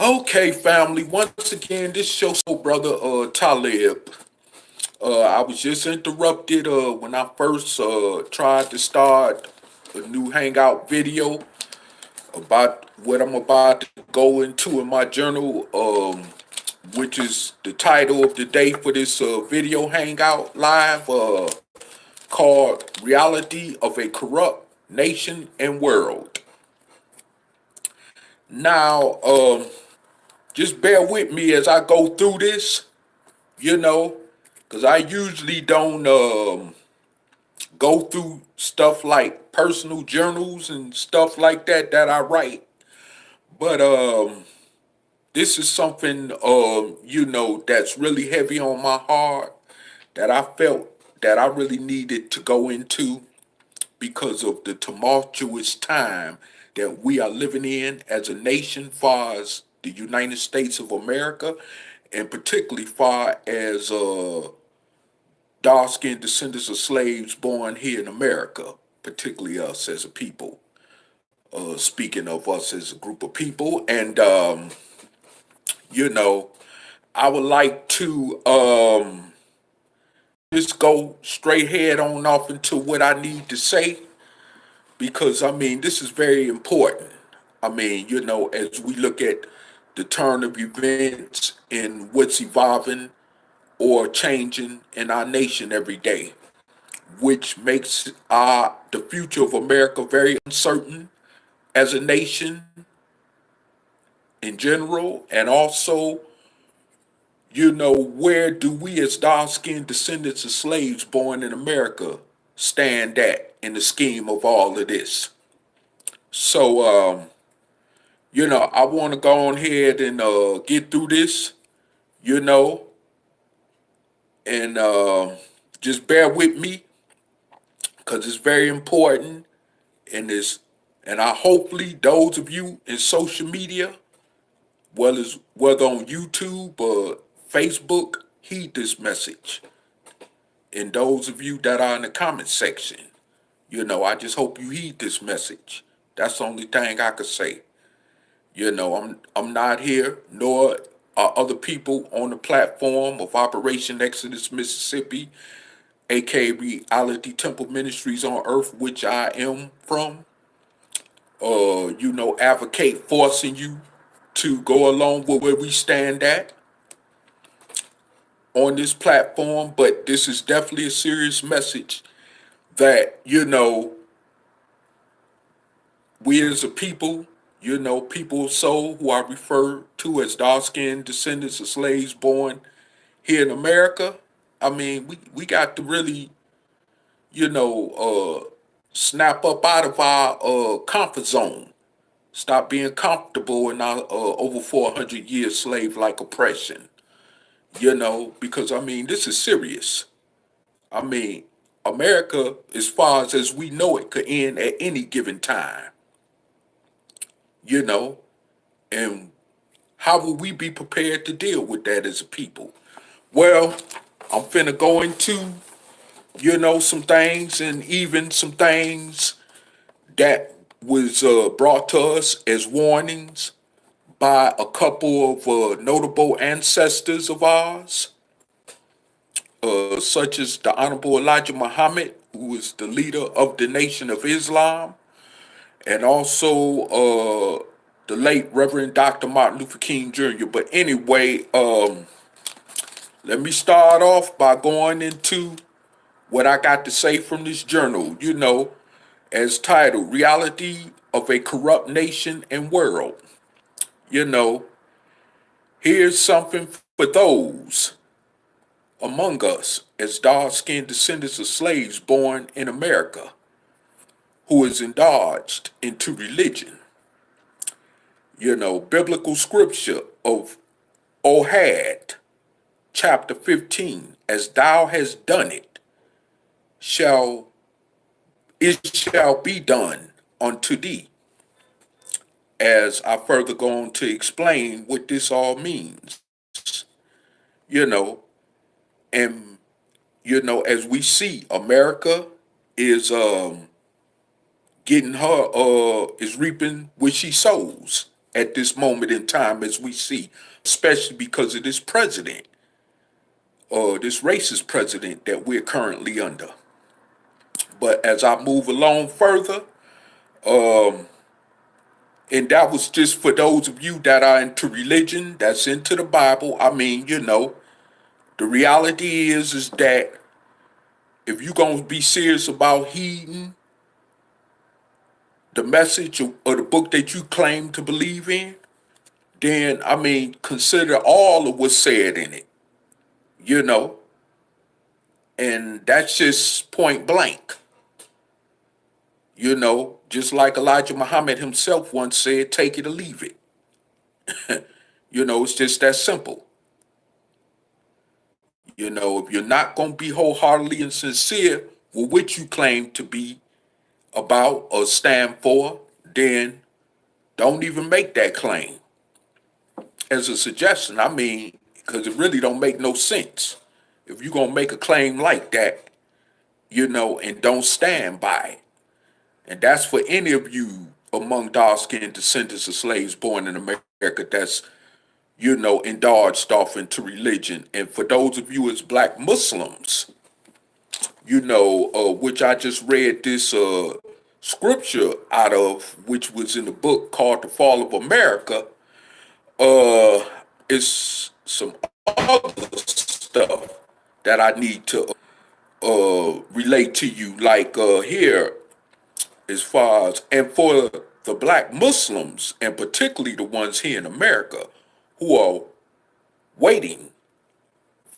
Okay, family. Once again, this show, brother Talib. I was just interrupted when I first tried to start a new Hangout video about what I'm about to go into in my journal, which is the title of the day for this video Hangout live, called "Reality of a Corrupt Nation and World." Now, just bear with me as I go through this, you know, because I usually don't go through stuff like personal journals and stuff like that I write. But this is something, that's really heavy on my heart that I felt that I really needed to go into because of the tumultuous time that we are living in as a nation, far as the United States of America, and particularly far as dark-skinned descendants of slaves born here in America, particularly us as a people. Speaking of us as a group of people, and you know, I would like to just go straight head on off into what I need to say because I mean this is very important. I mean, as we look at the turn of events and what's evolving or changing in our nation every day, which makes the future of America very uncertain as a nation in general, and also, where do we as dark-skinned descendants of slaves born in America stand at in the scheme of all of this? So, I want to go on ahead and get through this, you know, and just bear with me because it's very important. And this, and I hopefully those of you in social media, well as whether on YouTube or Facebook, heed this message. And those of you that are in the comment section, I just hope you heed this message. That's the only thing I could say. I'm not here, nor are other people on the platform of Operation Exodus Mississippi, aka Reality Temple Ministries on Earth, which I am from. Advocate forcing you to go along with where we stand at on this platform, but this is definitely a serious message that, we as a people, people of soul who are referred to as dark-skinned descendants of slaves born here in America, I mean, we got to really, you know, snap up out of our comfort zone. Stop being comfortable in our over 400 years slave-like oppression, because I mean, this is serious. I mean, America, as far as we know it, could end at any given time, you know, and how will we be prepared to deal with that as a people? Well, I'm finna go into, some things and even some things that was brought to us as warnings by a couple of notable ancestors of ours, such as the Honorable Elijah Muhammad, who is the leader of the Nation of Islam, and also the late Reverend Dr. Martin Luther King Jr. But anyway, let me start off by going into what I got to say from this journal, as titled Reality of a Corrupt Nation and World. You know, Here's something for those among us as dark-skinned descendants of slaves born in America who is indulged into religion. Biblical scripture of Ohad, chapter 15, as thou hast done it, shall be done unto thee. As I further go on to explain what this all means, you know, and as we see, America is getting her is reaping what she sows at this moment in time as we see, especially because of this president, or this racist president that we're currently under. But as I move along further, and that was just for those of you that are into religion, that's into the Bible. I mean, the reality is that if you're going to be serious about heeding the message or the book that you claim to believe in, then, I mean, consider all of what's said in it, and that's just point blank. Just like Elijah Muhammad himself once said, take it or leave it. It's just that simple. If you're not going to be wholeheartedly and sincere with what you claim to be about or stand for, then don't even make that claim. As a suggestion, I mean, because it really don't make no sense. If you're going to make a claim like that, and don't stand by it. And that's for any of you among dark-skinned descendants of slaves born in America that's, indulged off into religion. And for those of you as black Muslims, which I just read this scripture out of, which was in the book called The Fall of America, is some other stuff that I need to relate to you, like here, as far as, and for the black Muslims, and particularly the ones here in America, who are waiting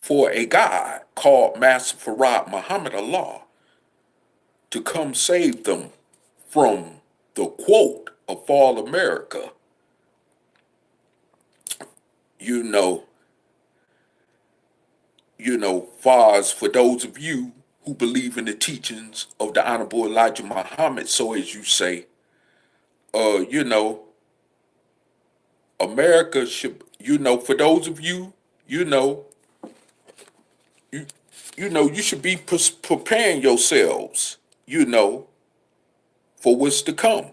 for a God called Master Farad Muhammad Allah to come save them from the quote of fall America. Far as for those of you who believe in the teachings of the Honorable Elijah Muhammad, so as you say, America should, for those of you, you should be preparing yourselves, for what's to come,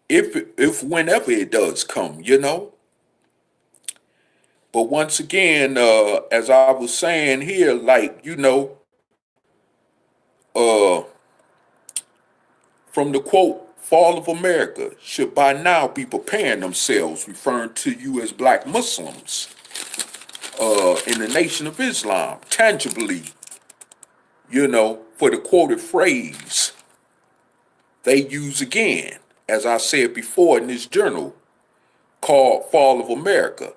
if whenever it does come, But once again, as I was saying here, like, from the quote, Fall of America should by now be preparing themselves, referring to you as black Muslims in the Nation of Islam, tangibly, for the quoted phrase they use again, as I said before in this journal called Fall of America,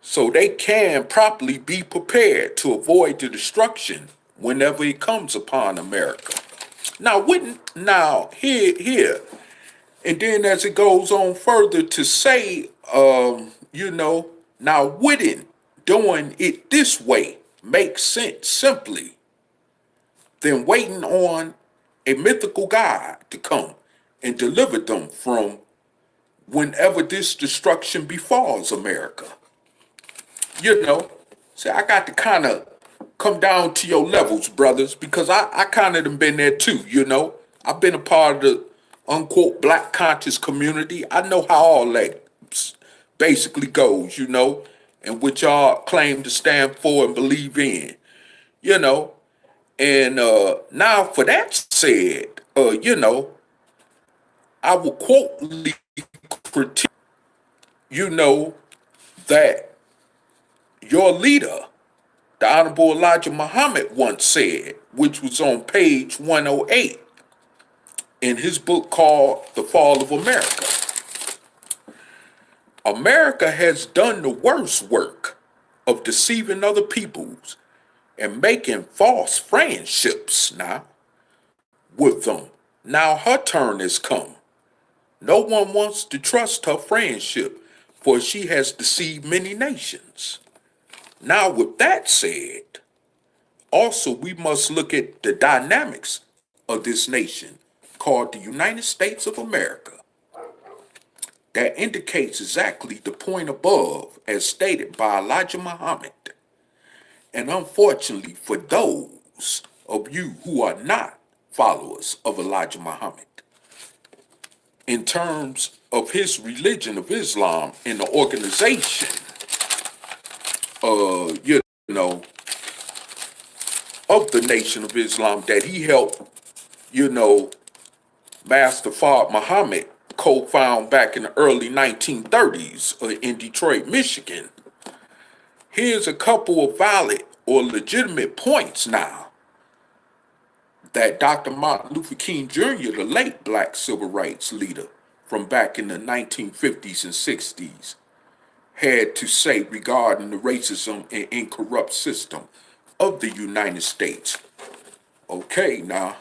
so they can properly be prepared to avoid the destruction whenever it comes upon America. Now, here, and then as it goes on further to say, now wouldn't doing it this way make sense simply than waiting on a mythical God to come and deliver them from whenever this destruction befalls America? See, I got to kind of come down to your levels, brothers, because I kind of been there too, I've been a part of the unquote black conscious community. I know how all that basically goes, and which y'all claim to stand for and believe in, and now for that said, I will quote critique, that your leader, the Honorable Elijah Muhammad, once said, which was on page 108 in his book called The Fall of America. America has done the worst work of deceiving other peoples and making false friendships now with them. Now her turn has come. No one wants to trust her friendship, for she has deceived many nations. Now, with that said, also we must look at the dynamics of this nation called the United States of America. That indicates exactly the point above as stated by Elijah Muhammad. And unfortunately for those of you who are not followers of Elijah Muhammad, in terms of his religion of Islam and the organization, you know, of the Nation of Islam that he helped, Master Fard Muhammad co-found back in the early 1930s in Detroit, Michigan. Here's a couple of valid or legitimate points now that Dr. Martin Luther King Jr., the late black civil rights leader from back in the 1950s and 60s, had to say regarding the racism and incorrupt system of the United States. Okay, now,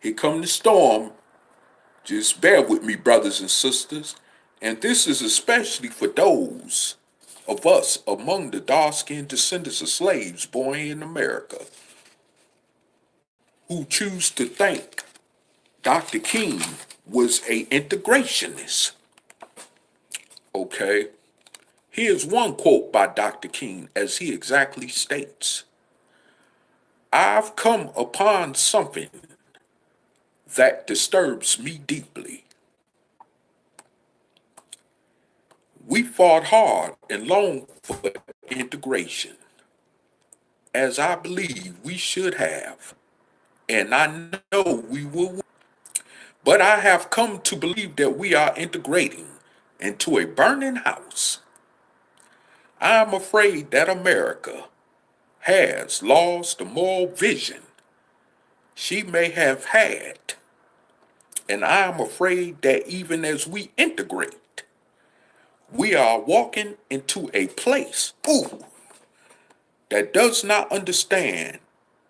here come the storm. Just bear with me, brothers and sisters. And this is especially for those of us among the dark-skinned descendants of slaves born here in America who choose to think Dr. King was a integrationist. Okay, here's one quote by Dr. King as he exactly states, "I've come upon something that disturbs me deeply. We fought hard and long for integration, as I believe we should have, and I know we will. But I have come to believe that we are integrating into a burning house. I am afraid that America has lost the moral vision she may have had, and I am afraid that even as we integrate, we are walking into a place, that does not understand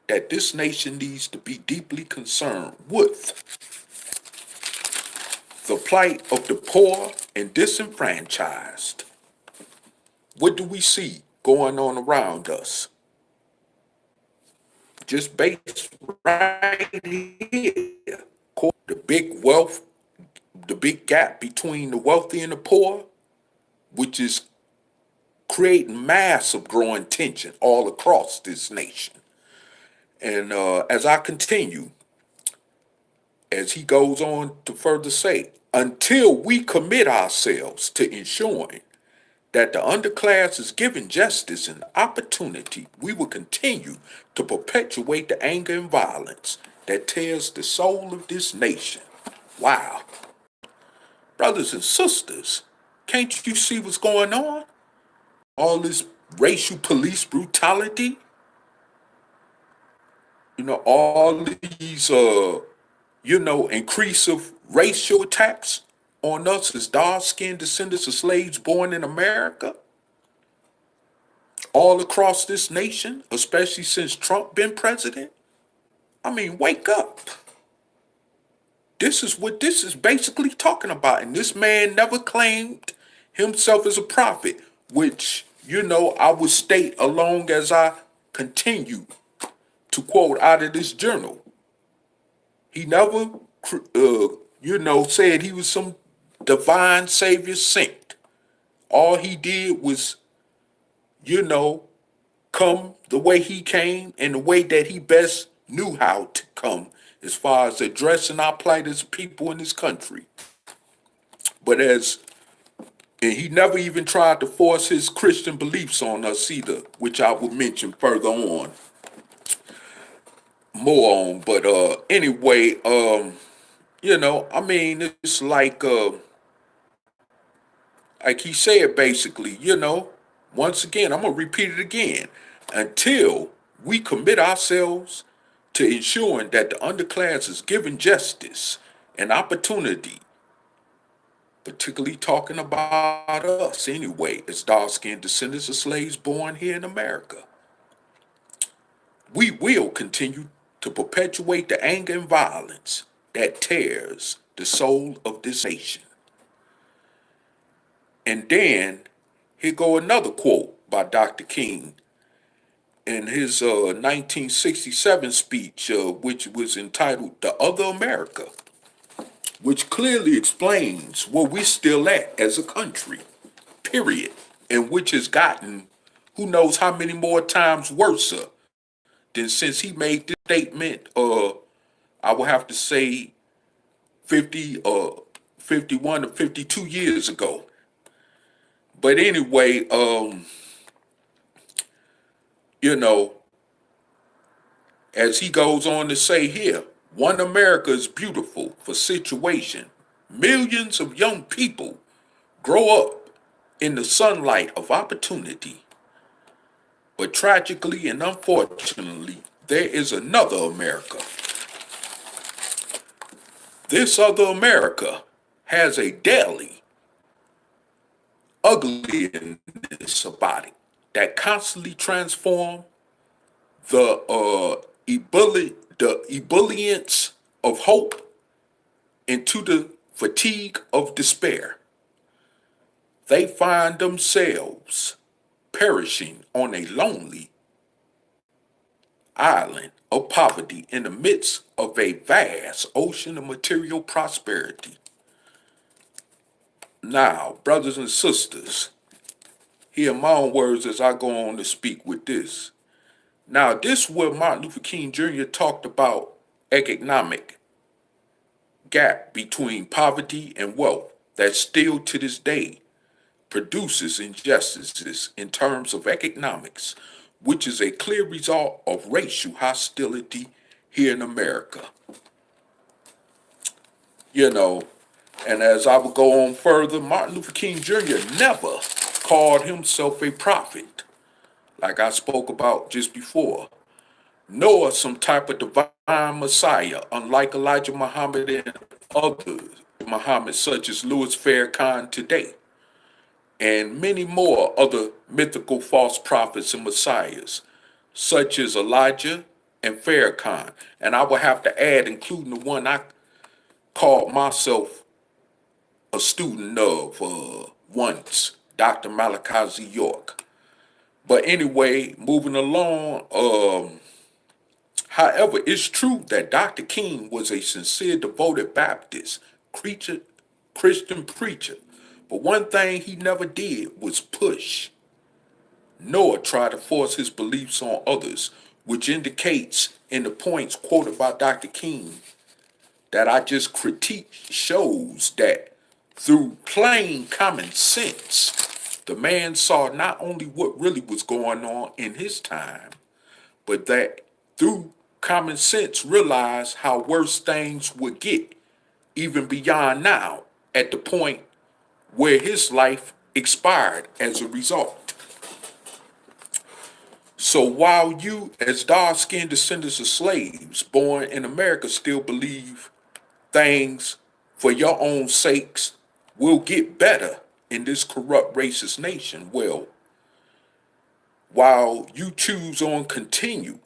that this nation needs to be deeply concerned with the plight of the poor and disenfranchised." What do we see going on around us? Just based right here. The big wealth, the big gap between the wealthy and the poor, which is creating massive growing tension all across this nation. And as I continue, as he goes on to further say, until we commit ourselves to ensuring that the underclass is given justice and opportunity, we will continue to perpetuate the anger and violence that tears the soul of this nation. Wow. Brothers and sisters, can't you see what's going on? All this racial police brutality, all these, increase of racial attacks on us as dark-skinned descendants of slaves born in America, all across this nation, especially since Trump been president. I mean, wake up. This is what this is basically talking about. And this man never claimed himself as a prophet, which, I would state along as I continue to quote out of this journal. He never, said he was some divine savior saint. All he did was, come the way he came and the way that he best knew how to come as far as addressing our plight as people in this country. But and he never even tried to force his Christian beliefs on us either, which I will mention further on, more on. But anyway, it's like he said, basically, once again, I'm going to repeat it again. Until we commit ourselves to ensuring that the underclass is given justice and opportunity, particularly talking about us anyway, as dark-skinned descendants of slaves born here in America, we will continue to perpetuate the anger and violence that tears the soul of this nation. And then, here go another quote by Dr. King in his 1967 speech, which was entitled "The Other America," which clearly explains where we're still at as a country, period, and which has gotten who knows how many more times worse than since he made this statement, I will have to say 50, 51 to 52 years ago. But anyway, you know, as he goes on to say here, one America is beautiful for situation. Millions of young people grow up in the sunlight of opportunity. But tragically and unfortunately, there is another America. This other America has a deadly ugliness about it that constantly transforms the ebullience of hope into the fatigue of despair. They find themselves perishing on a lonely island of poverty in the midst of a vast ocean of material prosperity. Now, brothers and sisters, hear my own words as I go on to speak with this. Now, this is where Martin Luther King Jr. talked about economic gap between poverty and wealth that still to this day produces injustices in terms of economics, which is a clear result of racial hostility here in America. You know, and as I would go on further, Martin Luther King Jr. never called himself a prophet, like I spoke about just before, nor some type of divine Messiah, unlike Elijah Muhammad and other Muhammad, such as Louis Farrakhan today, and many more other mythical false prophets and messiahs, such as Elijah and Farrakhan. And I will have to add, including the one I called myself a student of once, Dr. Malachi Z. York. But anyway, moving along, however, it's true that Dr. King was a sincere, devoted Baptist Christian preacher. But one thing he never did was push, nor try to force his beliefs on others, which indicates in the points quoted by Dr. King that I just critiqued shows that through plain common sense, the man saw not only what really was going on in his time, but that through common sense realized how worse things would get even beyond now at the point where his life expired as a result. So while you, as dark-skinned descendants of slaves born in America, still believe things for your own sakes will get better in this corrupt racist nation, well, while you choose on continuing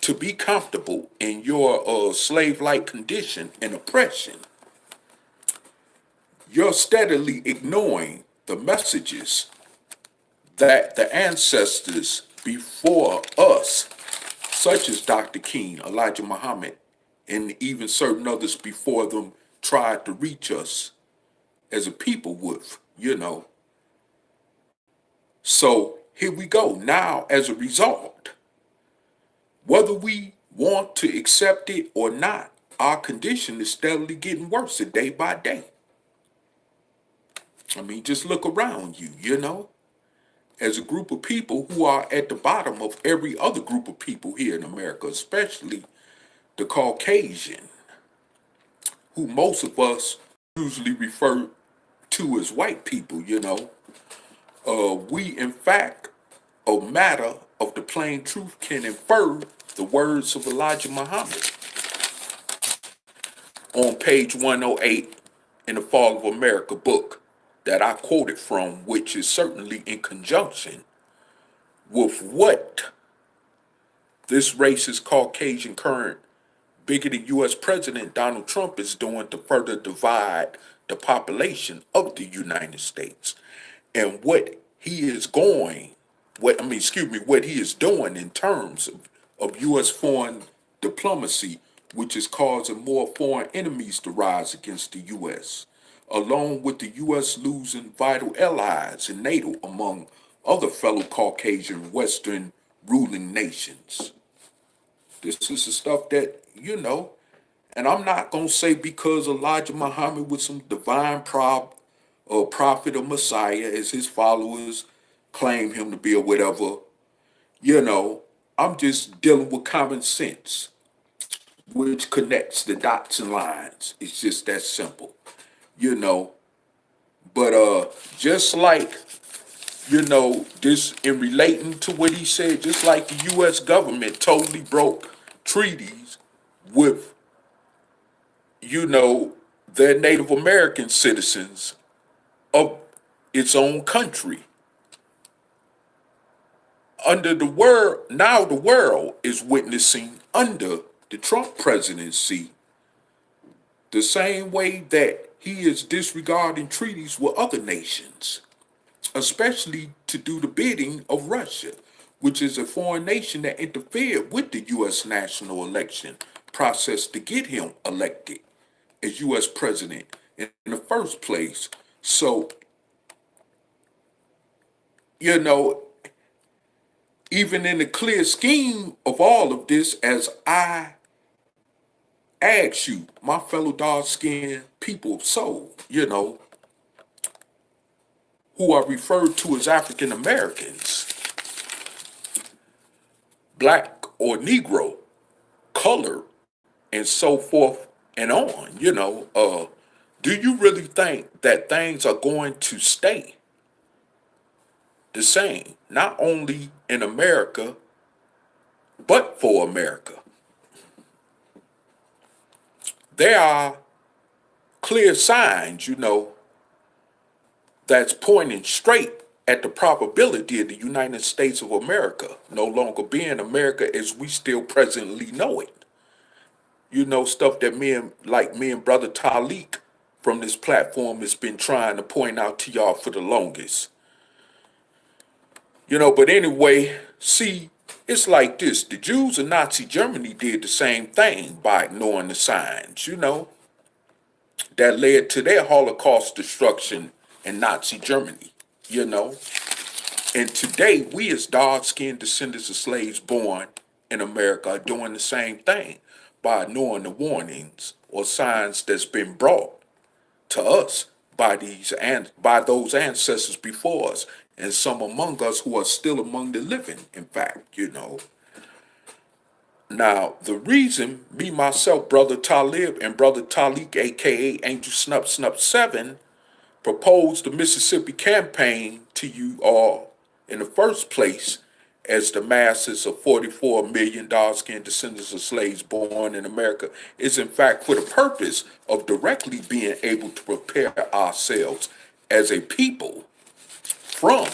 to be comfortable in your slave-like condition and oppression, you're steadily ignoring the messages that the ancestors before us, such as Dr. King, Elijah Muhammad, and even certain others before them, tried to reach us as a people with, So here we go. Now, as a result, whether we want to accept it or not, our condition is steadily getting worse day by day. I mean, just look around you, as a group of people who are at the bottom of every other group of people here in America, especially the Caucasian, who most of us usually refer to as white people, we in fact, a matter of the plain truth, can infer the words of Elijah Muhammad on page 108 in the Fall of America book that I quoted from, which is certainly in conjunction with what this racist Caucasian current bigoted U.S. President Donald Trump is doing to further divide the population of the United States, and what he is doing in terms of U.S. foreign diplomacy, which is causing more foreign enemies to rise against the U.S., along with the U.S. losing vital allies in NATO, among other fellow Caucasian Western ruling nations. This is the stuff that, And I'm not going to say because Elijah Muhammad was some divine or prophet or Messiah, as his followers claim him to be or whatever. You know, I'm just dealing with common sense, which connects the dots and lines. It's just that simple, you know. But just like, this in relating to what he said, just like the US government totally broke treaties with, their Native American citizens of its own country. Now the world is witnessing under the Trump presidency the same way that he is disregarding treaties with other nations, especially to do the bidding of Russia, which is a foreign nation that interfered with the U.S. national election process to get him elected as U.S. president in the first place. So, you know, even in the clear scheme of all of this, as I ask you, my fellow dark-skinned people of soul, who are referred to as African Americans, black or Negro, color, and so forth and on, do you really think that things are going to stay the same, not only in America, but for America? There are clear signs, that's pointing straight at the probability of the United States of America no longer being America as we still presently know it. Stuff that me and brother Taalik from this platform has been trying to point out to y'all for the longest. But anyway, see, it's like this. The Jews in Nazi Germany did the same thing by ignoring the signs, that led to their Holocaust destruction in Nazi Germany, And today, we as dark-skinned descendants of slaves born in America are doing the same thing by ignoring the warnings or signs that's been brought to us by those ancestors before us, and some among us who are still among the living, in fact, Now, the reason me, myself, Brother Talib, and Brother Taalik, aka Angel Snup Snup 7, proposed the Mississippi campaign to you all in the first place as the masses of 44 million dark-skinned descendants of slaves born in America is in fact for the purpose of directly being able to prepare ourselves as a people from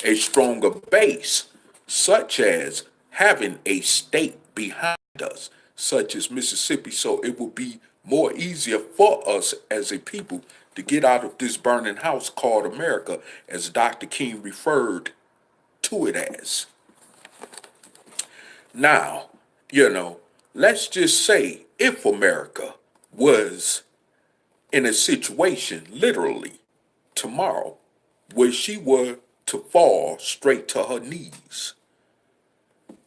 a stronger base, such as having a state behind us, such as Mississippi, so it will be more easier for us as a people to get out of this burning house called America, as Dr. King referred to it as. Now, let's just say if America was in a situation, literally, tomorrow, where she were to fall straight to her knees,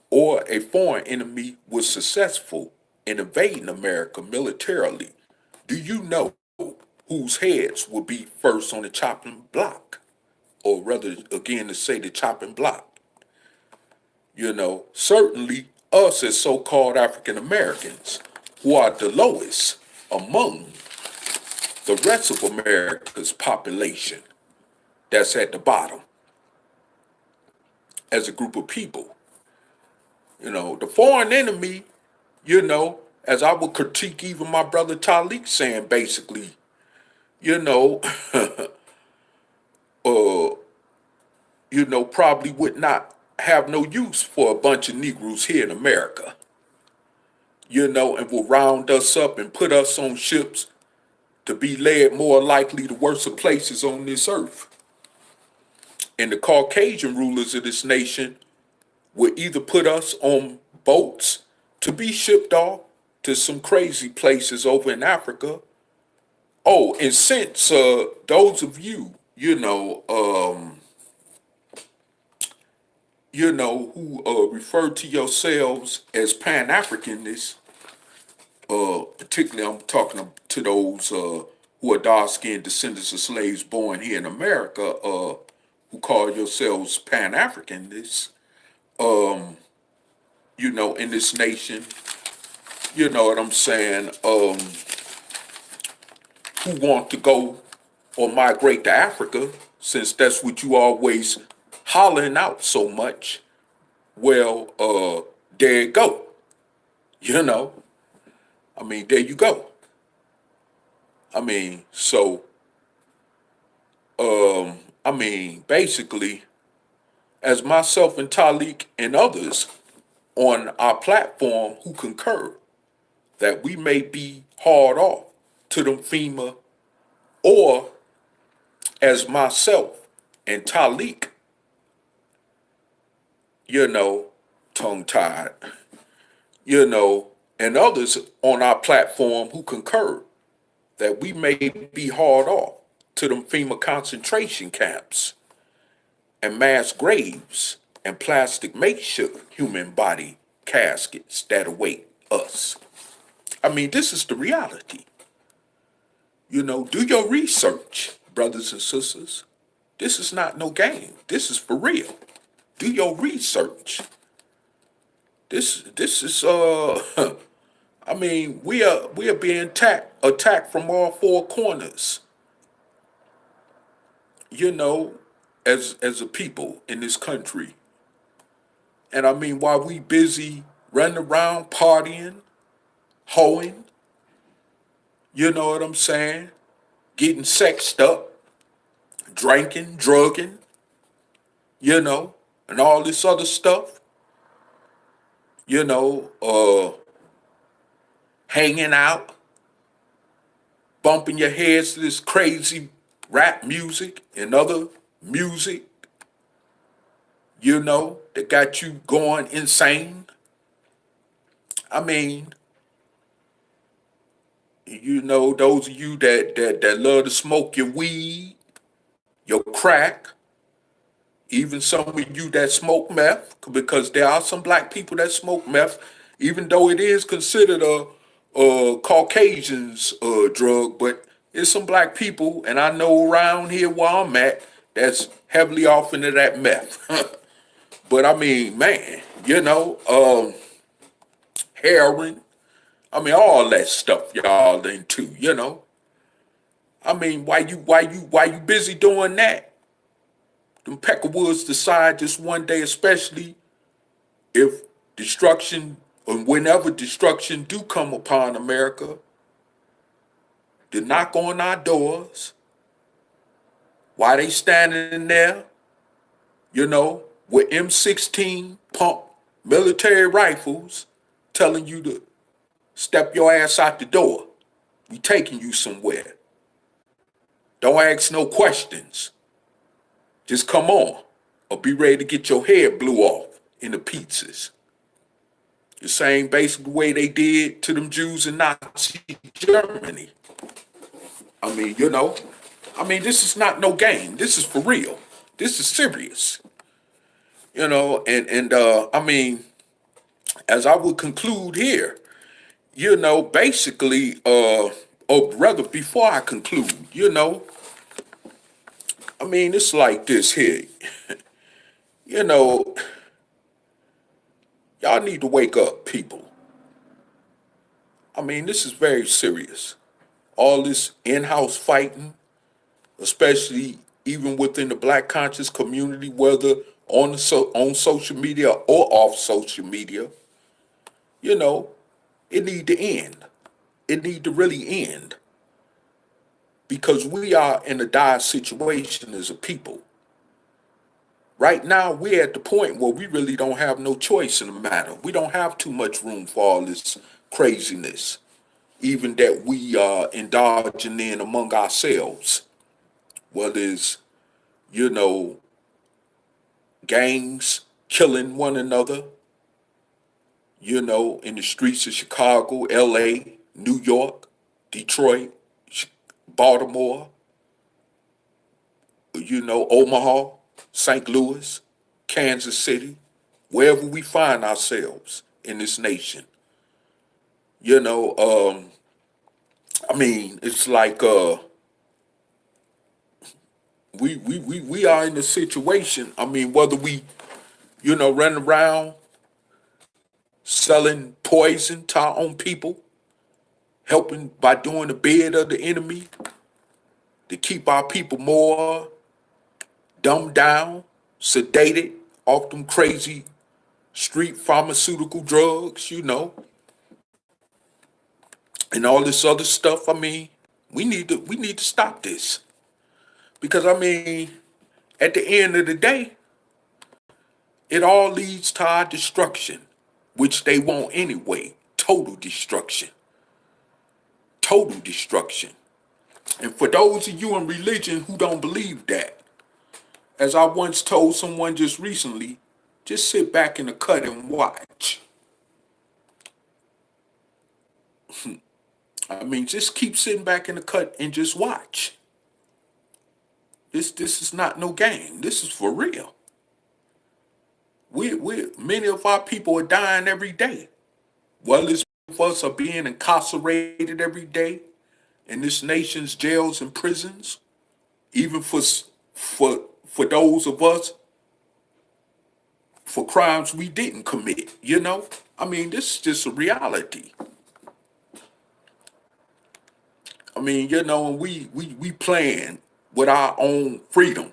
or a foreign enemy was successful in invading America militarily, do you know whose heads would be first on the chopping block? Or rather, again, to say the chopping block. Certainly us as so-called African Americans, who are the lowest among the rest of America's population, that's at the bottom as a group of people. The foreign enemy, as I would critique even my brother Taalik saying basically, probably would not have no use for a bunch of Negroes here in America, and will round us up and put us on ships to be led more likely to worse places on this earth. And the Caucasian rulers of this nation would either put us on boats to be shipped off to some crazy places over in Africa. Oh, and since those of you, who refer to yourselves as Pan-Africanists, particularly I'm talking to those who are dark-skinned descendants of slaves born here in America, who call yourselves Pan-Africanists, in this nation, you know what I'm saying, who want to go or migrate to Africa, since that's what you always hollering out so much. Well, there you go. There you go. Basically, as myself and Taalik and others on our platform who concur that we may be hard off to them FEMA, or as myself and Taalik, tongue-tied, and others on our platform who concur that we may be hard off to them FEMA concentration camps and mass graves and plastic makeshift human body caskets that await us. This is the reality. Do your research, brothers and sisters. This is not no game. This is for real. Do your research. This is we are being attacked from all four corners. As a people in this country. And while we busy running around partying, hoeing, you know what I'm saying? Getting sexed up, drinking, drugging, and all this other stuff, hanging out, bumping your heads to this crazy rap music and other music, that got you going insane. Those of you that love to smoke your weed, your crack, even some of you that smoke meth, because there are some black people that smoke meth, even though it is considered a Caucasians drug, but there's some black people, and I know around here where I'm at, that's heavily off into that meth. But heroin, all that stuff y'all into, why you busy doing that? Them Peckerwoods decide just one day, especially if destruction, or whenever destruction do come upon America, to knock on our doors. Why they standing there, with M16 pump military rifles, telling you to step your ass out the door. We taking you somewhere. Don't ask no questions. Just come on, or be ready to get your head blew off in the pizzas. The same basic way they did to them Jews in Nazi Germany. This is not no game. This is for real. This is serious. As I would conclude here, basically, or rather before I conclude, it's like this here. Y'all need to wake up, people. This is very serious. All this in-house fighting, especially even within the black conscious community, whether on social media or off social media, it need to end. It need to really end. Because we are in a dire situation as a people. Right now, we're at the point where we really don't have no choice in the matter. We don't have too much room for all this craziness, even that we are indulging in among ourselves. Whether it's, gangs killing one another, in the streets of Chicago, LA, New York, Detroit, Baltimore, Omaha, St. Louis, Kansas City, wherever we find ourselves in this nation. You know, I mean, it's like we are in a situation. I mean, whether we, run around selling poison to our own people, helping by doing the bid of the enemy to keep our people more dumbed down, sedated off them crazy street pharmaceutical drugs, and all this other stuff. I mean, we need to stop this because I mean, at the end of the day, it all leads to our destruction, which they want anyway. Total destruction. Total destruction. And for those of you in religion who don't believe that, as I once told someone just recently, just sit back in the cut and watch. I mean, just keep sitting back in the cut and just watch. This is not no game. This is for real. We many of our people are dying every day. Well, as of us are being incarcerated every day in this nation's jails and prisons, even for those of us for crimes we didn't commit. I mean, this is just a reality. I mean, we playing with our own freedom.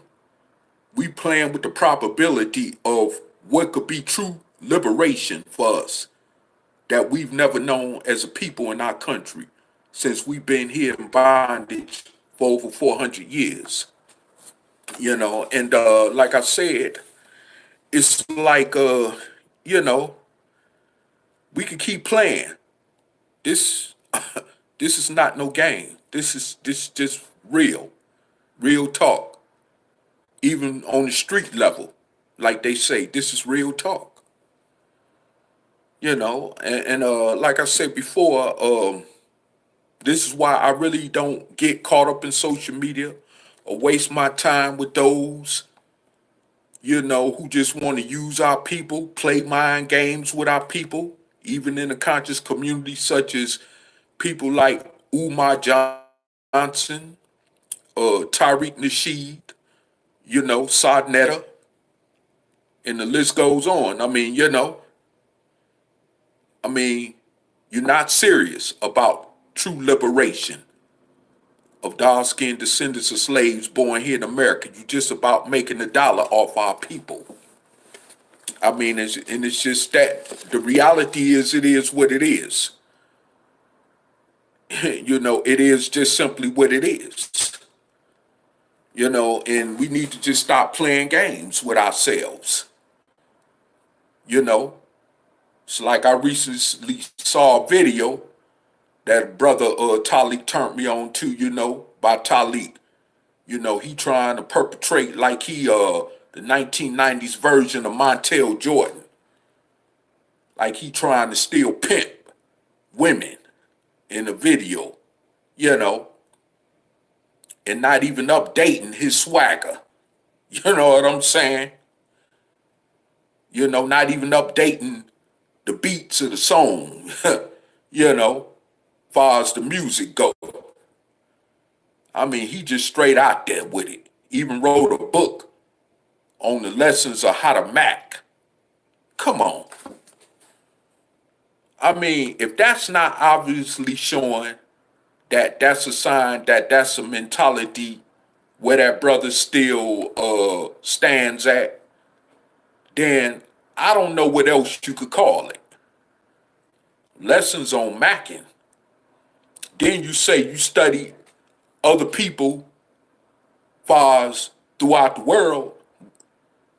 We playing with the probability of what could be true liberation for us that we've never known as a people in our country since we've been here in bondage for over 400 years. And like I said, it's like, we can keep playing. This this is not no game. This just real talk. Even on the street level, like they say, this is real talk. And like I said before, this is why I really don't get caught up in social media or waste my time with those, who just want to use our people, play mind games with our people, even in the conscious community, such as people like Umar Johnson, Tariq Nasheed, Sadnetta, and the list goes on. I mean, you're not serious about true liberation of dark-skinned descendants of slaves born here in America. You're just about making a dollar off our people. I mean, it's just that the reality is it is what it is. It is just simply what it is. And we need to just stop playing games with ourselves. It's like I recently saw a video that brother Taalik turned me on to, by Taalik. He trying to perpetrate like he the 1990s version of Montel Jordan. Like he trying to still pimp women in a video, and not even updating his swagger. You know what I'm saying? Not even updating the beats of the song, far as the music go. I mean, he just straight out there with it. Even wrote a book on the lessons of how to Mac. Come on. I mean, if that's not obviously showing that that's a sign that that's a mentality where that brother still stands at, then I don't know what else you could call it. Lessons on Macking. Then you say you study other people far as throughout the world.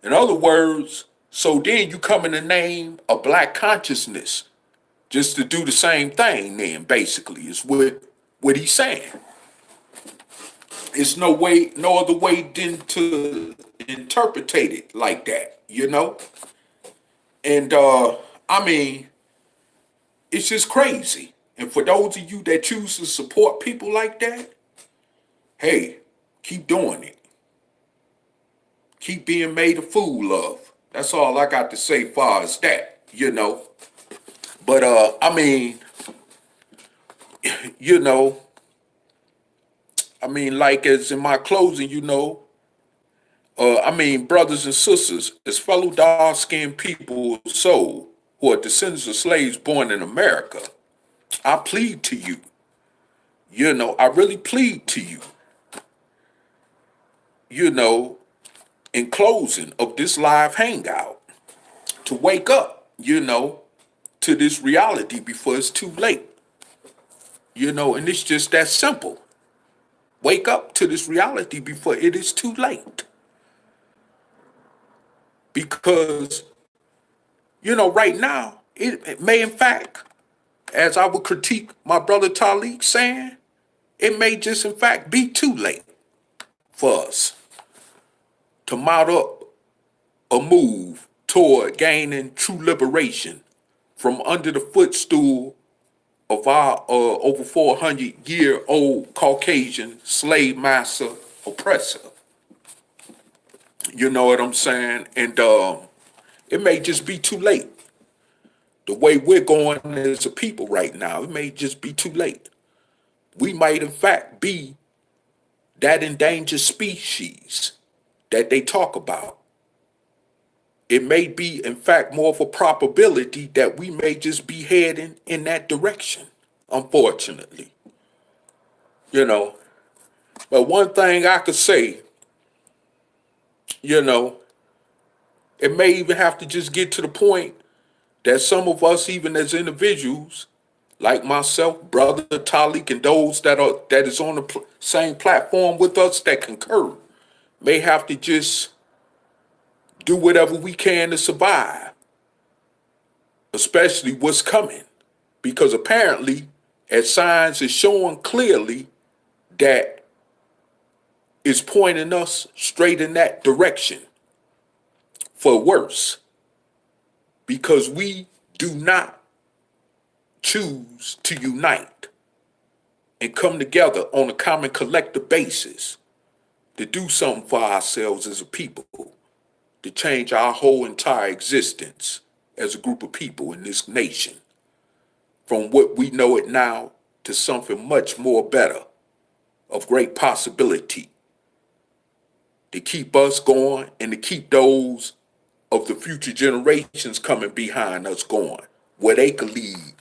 In other words, so then you come in the name of black consciousness just to do the same thing then, basically, is what he's saying. It's no other way than to interpretate it like that, And I mean, it's just crazy. And for those of you that choose to support people like that, hey, keep doing it. Keep being made a fool of. That's all I got to say far as that, But I mean, you know, I mean, like as in my closing, I mean, brothers and sisters, as fellow dark-skinned people, so who are descendants of slaves born in America, I plead to you, I really plead to you, you know, in closing of this live hangout, to wake up, to this reality before it's too late, and it's just that simple. Wake up to this reality before it is too late. Because, right now, it may in fact, as I would critique my brother Taalik saying, it may just in fact be too late for us to mount up a move toward gaining true liberation from under the footstool of our over 400-year-old Caucasian slave master oppressor. You know what I'm saying? And it may just be too late. The way we're going as a people right now, it may just be too late. We might in fact be that endangered species that they talk about. It may be in fact more of a probability that we may just be heading in that direction, unfortunately. But one thing I could say, it may even have to just get to the point that some of us, even as individuals, like myself, brother Taalik, and those that is on the same platform with us that concur, may have to just do whatever we can to survive, especially what's coming, because apparently, as science is showing clearly, that it's pointing us straight in that direction for worse, because we do not choose to unite and come together on a common collective basis to do something for ourselves as a people, to change our whole entire existence as a group of people in this nation, from what we know it now to something much more better, of great possibility, to keep us going and to keep those of the future generations coming behind us going, where they could lead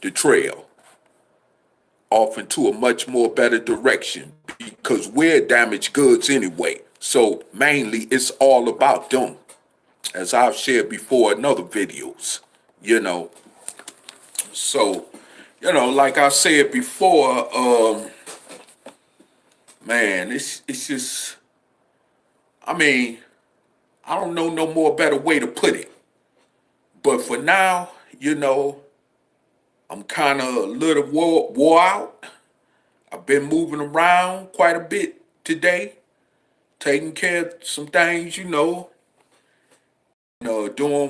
the trail off into a much more better direction, because we're damaged goods anyway. So mainly it's all about them, as I've shared before in other videos, So, like I said before, man, it's just, I mean, I don't know no more better way to put it. But for now, I'm kind of a little wore out. I've been moving around quite a bit today, taking care of some things, doing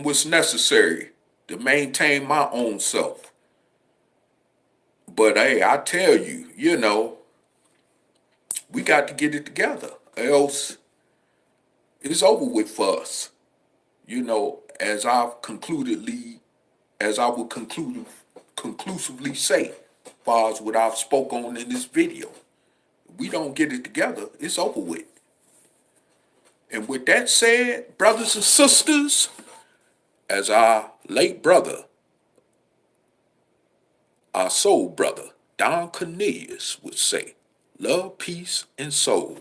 what's necessary to maintain my own self. But hey, I tell you, we got to get it together, else it's over with for us. As I would conclusively say, as far as what I've spoke on in this video, if we don't get it together, it's over with. And with that said, brothers and sisters, as our late brother, our soul brother, Don Cornelius would say, love, peace, and soul.